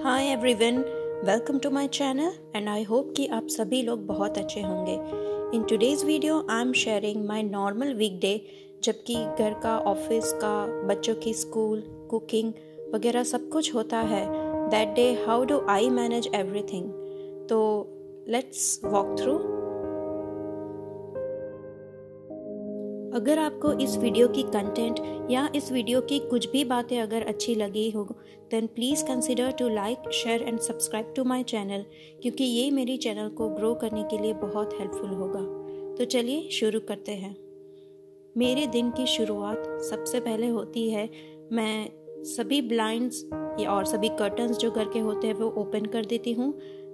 Hi everyone, welcome to my channel and I hope कि आप सभी लोग बहुत अच्छे होंगे। In today's video I am sharing my normal weekday, जबकि घर का, ऑफिस का, बच्चों की स्कूल, कुकिंग वगैरह सब कुछ होता है। That day how do I manage everything. तो लेट्स वॉक थ्रू। अगर आपको इस वीडियो की कंटेंट या इस वीडियो की कुछ भी बातें अगर अच्छी लगी हो, then please consider to like, share and subscribe to my channel, क्योंकि ये मेरी चैनल को ग्रो करने के लिए बहुत हेल्पफुल होगा। तो चलिए शुरू करते हैं। मेरे दिन की शुरुआत सबसे पहले होती है, मैं सभी ब्लाइंड्स और सभी कर्टन्स जो घर के होते हैं वो ओपन कर देती हूँ,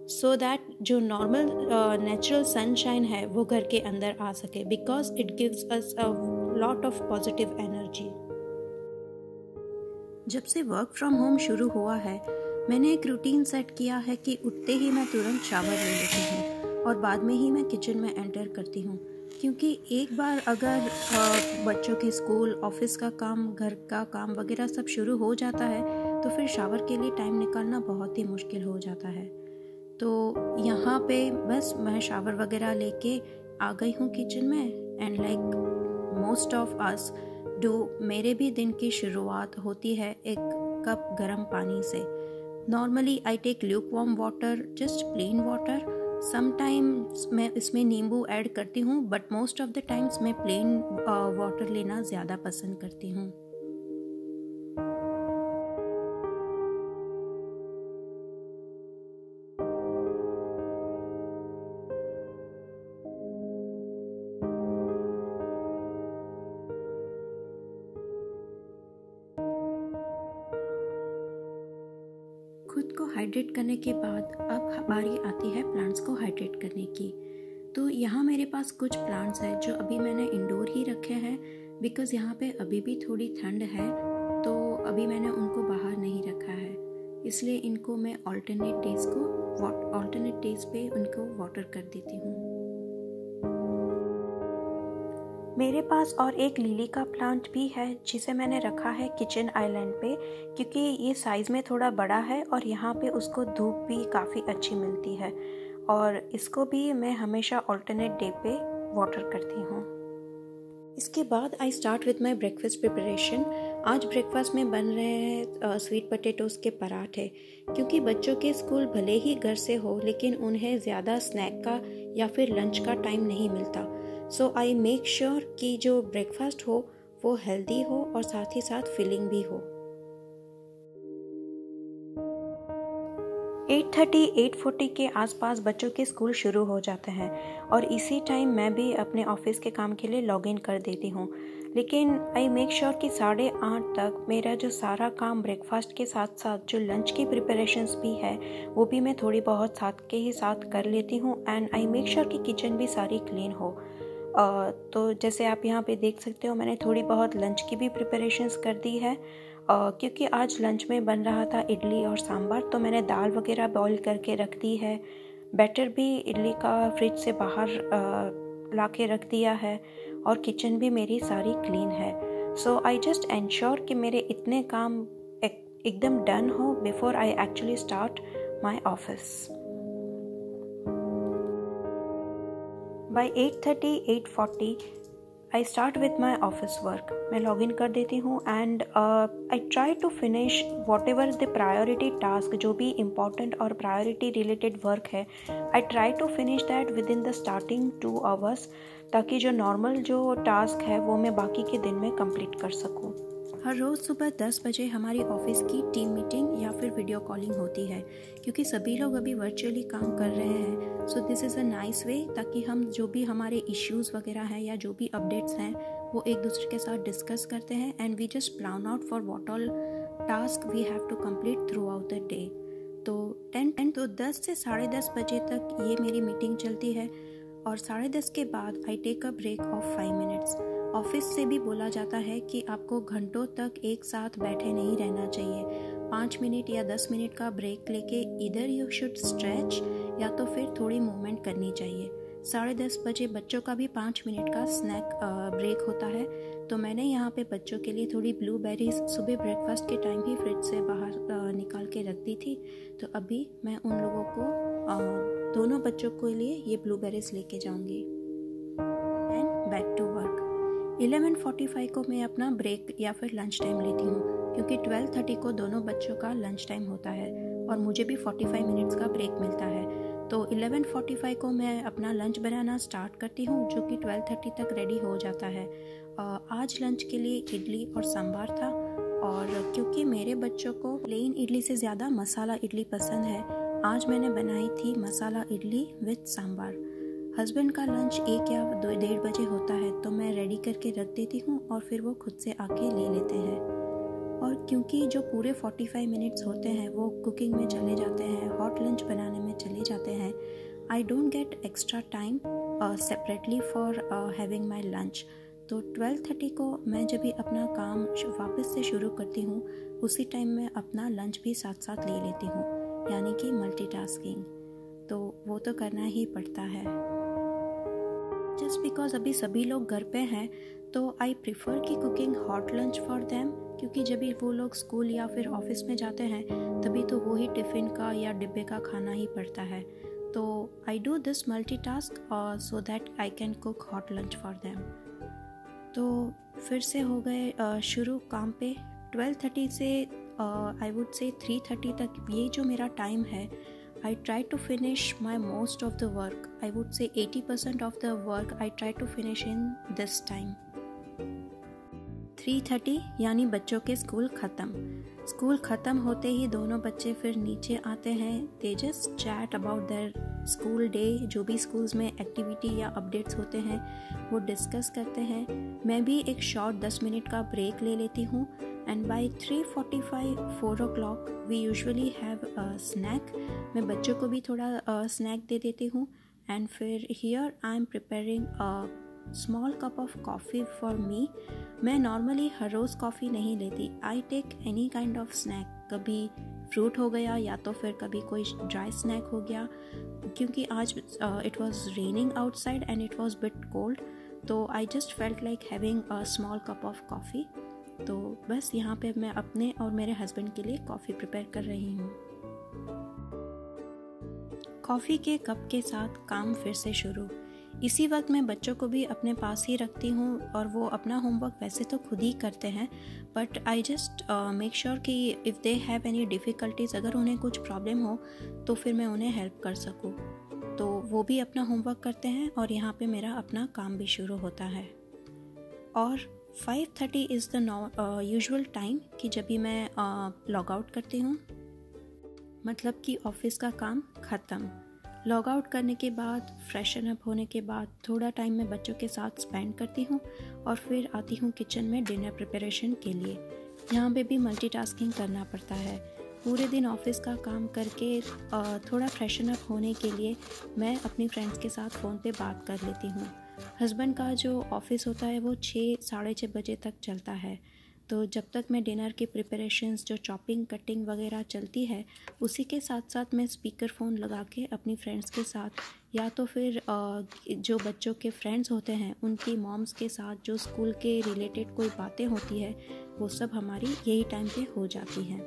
सो दैट जो नॉर्मल नेचुरल सनशाइन है वो घर के अंदर आ सके, because it gives us a lot of positive energy. जब से वर्क फ्रॉम होम शुरू हुआ है, मैंने एक रूटीन सेट किया है कि उठते ही मैं तुरंत शावर ले लेती हूँ और बाद में ही मैं किचन में एंटर करती हूँ, क्योंकि एक बार अगर बच्चों के स्कूल, ऑफिस का काम, घर का काम वगैरह सब शुरू हो जाता है तो फिर शावर के लिए टाइम निकालना बहुत ही मुश्किल हो जाता है। तो यहाँ पे बस मैं शावर वगैरह लेके आ गई हूँ किचन में, and like most of us do, मेरे भी दिन की शुरुआत होती है एक कप गर्म पानी से। Normally I take lukewarm water, just plain water. Sometimes मैं इसमें नींबू ऐड करती हूँ, but most of the times मैं प्लेन वाटर लेना ज़्यादा पसंद करती हूँ। खुद को हाइड्रेट करने के बाद अब बारी आती है प्लांट्स को हाइड्रेट करने की। तो यहाँ मेरे पास कुछ प्लांट्स हैं जो अभी मैंने इंडोर ही रखे हैं, बिकॉज़ यहाँ पे अभी भी थोड़ी ठंड है, तो अभी मैंने उनको बाहर नहीं रखा है। इसलिए इनको मैं ऑल्टरनेट डेज पे उनको वाटर कर देती हूँ। मेरे पास और एक लिली का प्लांट भी है जिसे मैंने रखा है किचन आइलैंड पे, क्योंकि ये साइज़ में थोड़ा बड़ा है और यहाँ पे उसको धूप भी काफ़ी अच्छी मिलती है, और इसको भी मैं हमेशा ऑल्टरनेट डे पे वाटर करती हूँ। इसके बाद आई start with my breakfast preparation. आज ब्रेकफास्ट में बन रहे हैं स्वीट पोटैटोज़ के पराठे, क्योंकि बच्चों के स्कूल भले ही घर से हो, लेकिन उन्हें ज़्यादा स्नैक का या फिर लंच का टाइम नहीं मिलता। सो आई मेक श्योर कि जो ब्रेकफास्ट हो वो हेल्दी हो और साथ ही साथ फिलिंग भी हो। 8:30 8:40 के आसपास बच्चों के स्कूल शुरू हो जाते हैं और इसी टाइम मैं भी अपने ऑफिस के काम के लिए लॉग इन कर देती हूँ। लेकिन आई मेक श्योर कि 8:30 तक मेरा जो सारा काम ब्रेकफास्ट के साथ साथ जो लंच की प्रिपरेशंस भी है वो भी मैं थोड़ी बहुत साथ के ही साथ कर लेती हूँ, एंड आई मेक श्योर कि किचन भी सारी क्लीन हो। तो जैसे आप यहाँ पे देख सकते हो, मैंने थोड़ी बहुत लंच की भी प्रिपरेशंस कर दी है, क्योंकि आज लंच में बन रहा था इडली और सांभर, तो मैंने दाल वगैरह बॉईल करके रख दी है। बैटर भी इडली का फ्रिज से बाहर ला के रख दिया है, और किचन भी मेरी सारी क्लीन है। सो आई जस्ट एंश्योर कि मेरे इतने काम एकदम डन हो before I actually start my office. By 8:30 8:40 I start with my office work. मैं लॉग इन कर देती हूँ, and I try to finish whatever the priority task, जो भी इम्पॉर्टेंट और प्रायोरिटी रिलेटेड वर्क है, I try to finish that within the starting 2 hours, ताकि जो नॉर्मल जो टास्क है वो मैं बाकी के दिन में कंप्लीट कर सकूँ। हर रोज़ सुबह 10 बजे हमारी ऑफिस की टीम मीटिंग या फिर वीडियो कॉलिंग होती है, क्योंकि सभी लोग अभी वर्चुअली काम कर रहे हैं। So this is a nice way, ताकि हम जो भी हमारे इश्यूज़ वगैरह हैं या जो भी अपडेट्स हैं वो एक दूसरे के साथ डिस्कस करते हैं, and we just plan out for what all task we have to complete throughout the day. तो 10 से 10:30 बजे तक ये मेरी मीटिंग चलती है, और 10:30 के बाद I take a break of 5 minutes. Office से भी बोला जाता है कि आपको घंटों तक एक साथ बैठे नहीं रहना चाहिए। 5 मिनट या 10 मिनट का ब्रेक लेके इधर यू शुड स्ट्रेच, या तो फिर थोड़ी मूवमेंट करनी चाहिए। 10:30 बजे बच्चों का भी 5 मिनट का स्नैक ब्रेक होता है। तो मैंने यहाँ पे बच्चों के लिए थोड़ी ब्लूबेरीज सुबह ब्रेकफास्ट के टाइम ही फ्रिज से बाहर निकाल के रख दी थी। तो अभी मैं उन लोगों को दोनों बच्चों के लिए ये ब्लूबेरीज लेके जाऊँगी। And back to work. 11:45 को मैं अपना ब्रेक या फिर लंच टाइम लेती हूँ, क्योंकि 12:30 को दोनों बच्चों का लंच टाइम होता है और मुझे भी 45 मिनट्स का ब्रेक मिलता है। तो 11:45 को मैं अपना लंच बनाना स्टार्ट करती हूँ, जो कि 12:30 तक रेडी हो जाता है। आज लंच के लिए इडली और सांभर था, और क्योंकि मेरे बच्चों को प्लेन इडली से ज़्यादा मसाला इडली पसंद है, आज मैंने बनाई थी मसाला इडली विद सांभर। हस्बैंड का लंच 1 या 1:30 बजे होता है, तो मैं रेडी करके रख देती हूँ और फिर वो खुद से आके ले लेते हैं। और क्योंकि जो पूरे 45 मिनट्स होते हैं वो कुकिंग में चले जाते हैं, हॉट लंच बनाने में चले जाते हैं, I don't get extra time separately for having my lunch. तो 12:30 को मैं जब भी अपना काम वापस से शुरू करती हूँ, उसी टाइम में अपना लंच भी साथ साथ ले लेती हूँ, यानी कि मल्टीटास्किंग। तो वो तो करना ही पड़ता है। जस्ट बिकॉज अभी सभी लोग घर पे हैं, तो आई प्रिफर की cooking hot lunch for them, क्योंकि जब भी वो लोग स्कूल या फिर ऑफिस में जाते हैं तभी तो वो ही टिफ़िन का या डिब्बे का खाना ही पड़ता है। तो I do this multitask so that I can cook hot lunch for them. तो फिर से हो गए शुरू काम पे। 12:30 से आई वुड से 3:30 तक ये जो मेरा टाइम है, I try to finish my most of the work. I would say 80% of the work I try to finish in this time. 3:30 यानी बच्चों के स्कूल ख़त्म होते ही दोनों बच्चे फिर नीचे आते हैं। They just chat about their school day, जो भी स्कूल्स में एक्टिविटी या अपडेट्स होते हैं वो डिस्कस करते हैं। मैं भी एक शॉर्ट 10 मिनट का ब्रेक ले लेती हूँ। And by 3:45 4 o'clock we usually have snack. मैं बच्चों को भी थोड़ा स्नैक दे देती हूँ। एंड फिर here I am preparing a small cup of coffee for me. मैं नॉर्मली हर रोज़ कॉफ़ी नहीं लेती। I take any kind of snack, कभी फ्रूट हो गया या तो फिर कभी कोई ड्राई स्नैक हो गया, क्योंकि आज it was raining outside and it was bit cold, तो I just felt like having a small cup of coffee. तो बस यहाँ पे मैं अपने और मेरे हस्बैंड के लिए कॉफ़ी प्रिपेयर कर रही हूँ। कॉफ़ी के कप के साथ काम फिर से शुरू। इसी वक्त मैं बच्चों को भी अपने पास ही रखती हूँ और वो अपना होमवर्क वैसे तो खुद ही करते हैं, but I just make sure कि if they have any difficulties, अगर उन्हें कुछ प्रॉब्लम हो तो फिर मैं उन्हें हेल्प कर सकूँ। तो वो भी अपना होमवर्क करते हैं और यहाँ पे मेरा अपना काम भी शुरू होता है। और 5:30 इज़ द यूजुअल टाइम कि जब भी मैं लॉग आउट करती हूँ, मतलब कि ऑफिस का काम ख़त्म। लॉग आउट करने के बाद फ्रेशन अप होने के बाद थोड़ा टाइम मैं बच्चों के साथ स्पेंड करती हूँ और फिर आती हूँ किचन में डिनर प्रिपरेशन के लिए। यहाँ पे भी मल्टीटास्किंग करना पड़ता है। पूरे दिन ऑफिस का काम करके थोड़ा फ्रेशन अप होने के लिए मैं अपनी फ्रेंड्स के साथ फ़ोन पे बात कर लेती हूँ। हस्बैंड का जो ऑफिस होता है वो 6 साढ़े 6 बजे तक चलता है, तो जब तक मैं डिनर की प्रिपरेशंस जो चॉपिंग कटिंग वगैरह चलती है, उसी के साथ साथ मैं स्पीकर फ़ोन लगा के अपनी फ्रेंड्स के साथ या तो फिर जो बच्चों के फ्रेंड्स होते हैं उनकी मॉम्स के साथ जो स्कूल के रिलेटेड कोई बातें होती है वो सब हमारी यही टाइम पे हो जाती हैं।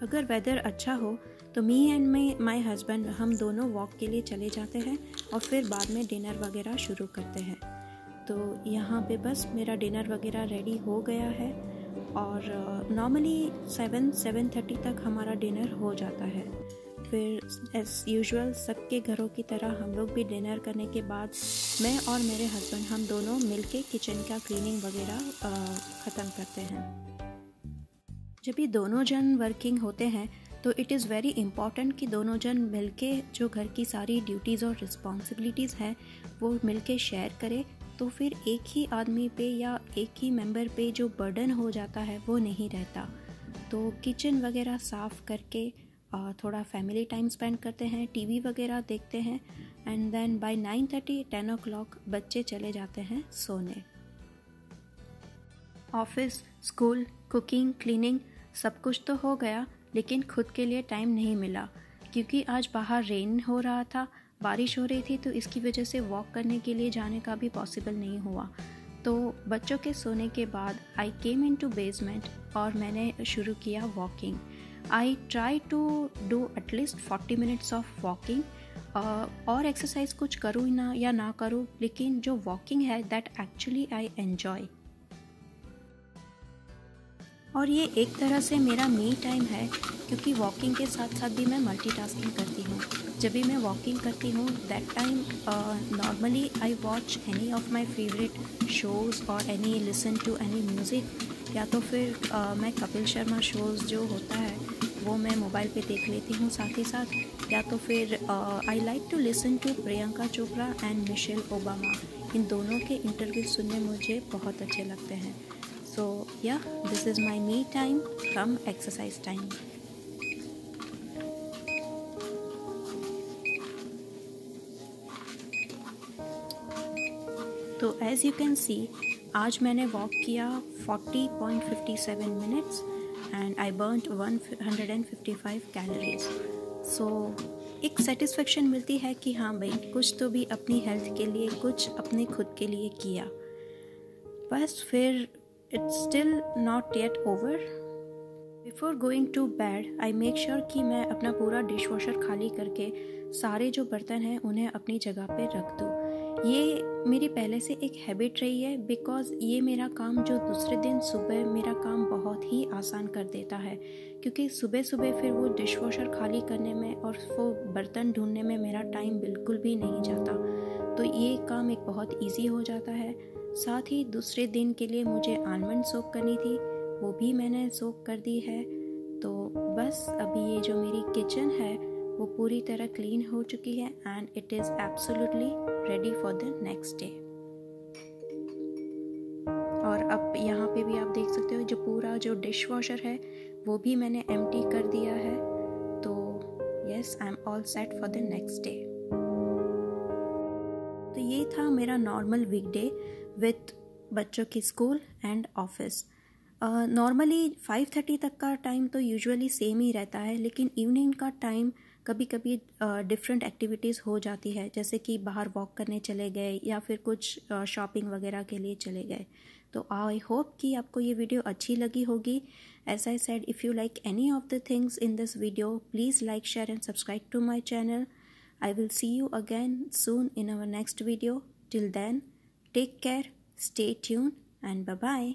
अगर वेदर अच्छा हो तो मी एंड माई हस्बैंड हम दोनों वॉक के लिए चले जाते हैं और फिर बाद में डिनर वगैरह शुरू करते हैं। तो यहाँ पे बस मेरा डिनर वगैरह रेडी हो गया है और नॉर्मली 7-7:30 तक हमारा डिनर हो जाता है। फिर एज यूजुअल सबके घरों की तरह हम लोग भी डिनर करने के बाद मैं और मेरे हस्बैंड हम दोनों मिलके किचन का क्लीनिंग वगैरह ख़त्म करते हैं। जब ये दोनों जन वर्किंग होते हैं तो इट इज़ वेरी इम्पॉर्टेंट कि दोनों जन मिलके जो घर की सारी ड्यूटीज़ और रिस्पॉन्सिबिलिटीज़ हैं वो मिलके शेयर करें, तो फिर एक ही आदमी पे या एक ही मेंबर पे जो बर्डन हो जाता है वो नहीं रहता। तो किचन वगैरह साफ़ करके थोड़ा फैमिली टाइम स्पेंड करते हैं, टीवी वगैरह देखते हैं एंड देन बाय 9:30-10 o'clock बच्चे चले जाते हैं सोने। ऑफिस, स्कूल, कुकिंग, क्लीनिंग सब कुछ तो हो गया, लेकिन खुद के लिए टाइम नहीं मिला क्योंकि आज बाहर रेन हो रहा था बारिश हो रही थी तो इसकी वजह से वॉक करने के लिए जाने का भी पॉसिबल नहीं हुआ। तो बच्चों के सोने के बाद आई केम इन टू बेसमेंट और मैंने शुरू किया walking. I try to do at least 40 minutes of walking. और एक्सरसाइज कुछ करूँ ना या ना करूँ, लेकिन जो वॉकिंग है दैट एक्चुअली आई एन्जॉय। और ये एक तरह से मेरा मी टाइम है, क्योंकि वॉकिंग के साथ साथ भी मैं मल्टीटास्किंग करती हूँ। जब भी मैं वॉकिंग करती हूँ that time normally I watch any of my favourite shows और any listen to any music, या तो फिर मैं कपिल शर्मा शोज़ जो होता है वो मैं मोबाइल पे देख लेती हूँ साथ ही साथ, या तो फिर I like to listen to Priyanka Chopra and Michelle Obama. इन दोनों के इंटरव्यू सुनने मुझे बहुत अच्छे लगते हैं। So yeah, this is my me time come exercise time. तो as you can see, आज मैंने वॉक किया 40.57 minutes and I burned 155 calories. So एक सेटिस्फेक्शन मिलती है कि हाँ भाई, कुछ तो भी अपनी हेल्थ के लिए, कुछ अपने खुद के लिए किया। बस फिर it's still not yet over. Before going to bed, I make sure कि मैं अपना पूरा डिश वॉशर खाली करके सारे जो बर्तन हैं उन्हें अपनी जगह पे रख दूँ। ये मेरी पहले से एक हैबिट रही है, बिकॉज़ ये मेरा काम जो दूसरे दिन सुबह मेरा काम बहुत ही आसान कर देता है, क्योंकि सुबह सुबह फिर वो डिश वॉशर खाली करने में और वो बर्तन ढूंढने में मेरा टाइम बिल्कुल भी नहीं जाता। तो ये काम एक बहुत ईजी हो जाता है। साथ ही दूसरे दिन के लिए मुझे आलमंड सोक करनी थी, वो भी मैंने सोक कर दी है। तो बस अभी ये जो मेरी किचन है वो पूरी तरह क्लीन हो चुकी है and it is absolutely ready for the next day. और अब यहाँ पे भी आप देख सकते हो जो पूरा जो डिश वॉशर है वो भी मैंने एम्प्टी कर दिया है। तो yes, I am all set for the next day. तो ये था मेरा नॉर्मल वीकडे विथ बच्चों की स्कूल एंड ऑफिस। नॉर्मली 5:30 तक का टाइम तो यूजुअली सेम ही रहता है, लेकिन इवनिंग का टाइम कभी कभी डिफरेंट एक्टिविटीज़ हो जाती है, जैसे कि बाहर वॉक करने चले गए या फिर कुछ शॉपिंग वगैरह के लिए चले गए। तो आई होप कि आपको ये वीडियो अच्छी लगी होगी। As I said, if you like any of the things in this video, please like, share and subscribe to my channel. I will see you again soon in our next video. Till then, take care, stay tuned, and bye-bye.